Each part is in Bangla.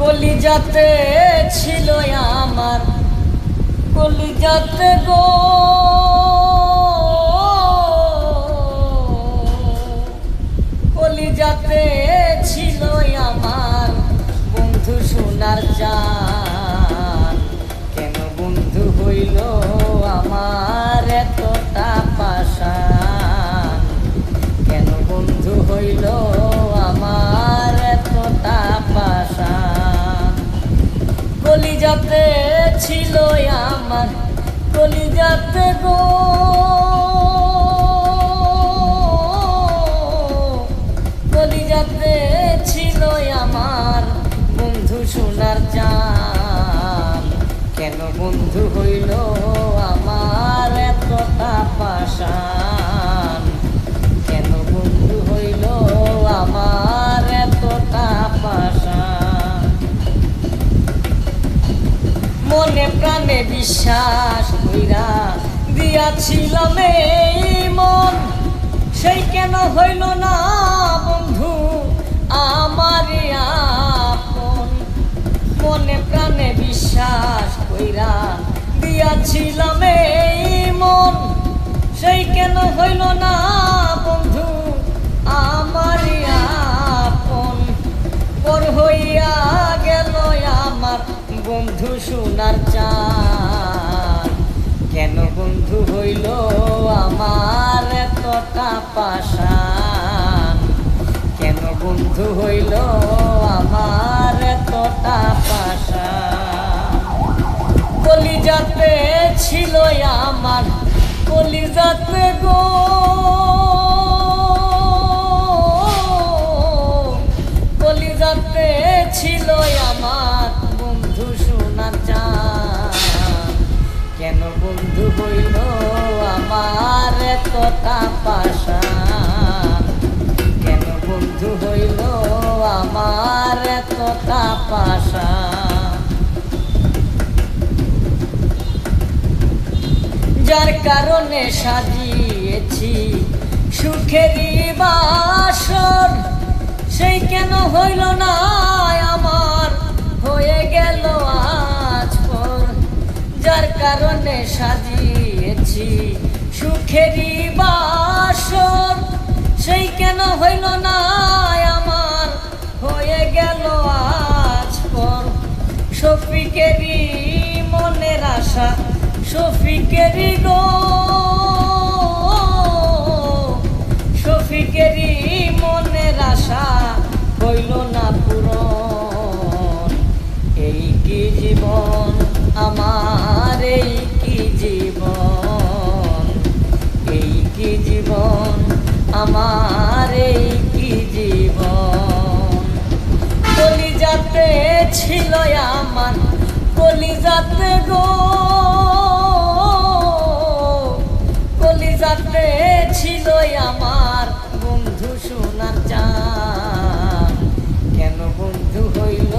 কলিজাতে ছিল আমার, কলিজাতে গো কলিজাতে ছিল আমার বন্ধু সোনার জান। কেন বন্ধু হইল আমার এতটা পাষাণ, কেন বন্ধু হইল আমার এতটা পাষাণ। কলিজাতে ছিল আমার, কলিজাতে গো কলিজাতে ছিল আমার বন্ধু সোনার জান। কেন বন্ধু হইল আমার এতটা পাষাণ, কেন বন্ধু হইল আমার এতটা পাষাণ। মনে প্রাণে বিশ্বাস কইরা দিয়াছিলাম এই মন, সেই কেন হইল না বন্ধু আমার আপন। মনে প্রাণে বিশ্বাস কইরা দিয়াছিলাম এই মন, সেই কেন হইল না বন্ধু আমার আপন। পর হইয়া গেল আমার বন্ধু সোনার চান। কেন বন্ধু হইল আমার এতটা পাষাণ, কেন বন্ধু হইল আমার এতটা পাষাণ। কলিজাতে ছিল আমার, কলিজাতে গো কলিজাতে ছিল আমার বন্ধু সোনার জান। কেন বন্ধু হইল আমার এতটা পাষাণ, কেন বন্ধু হইল আমার এতটা পাষাণ। যার কারণে সাজিয়েছি সুখেরই বাসর, সেই কেন হইল না আমার হয়ে গেল আজ পর। যার কারণে সাজিয়েছি সুখেরই বাসর, সেই কেন হইল না আমার হয়ে গেল আজ পর। শফিকেরই মনের আশা, শফিকেরই গো শফিকেরই মনের আশা হইল না পূরণ। এই কি জীবন আমার, এই কি জীবন, এই কি জীবন আমার, এই কি জীবন। কলিজাতে ছিল আমার, কলিজাতে গো কলিজাতে ছিল আমার বন্ধু সোনার জান। কেন বন্ধু হইল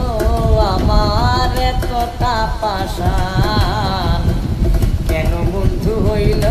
আমার এতটা পাষাণ, কেন বন্ধু হইল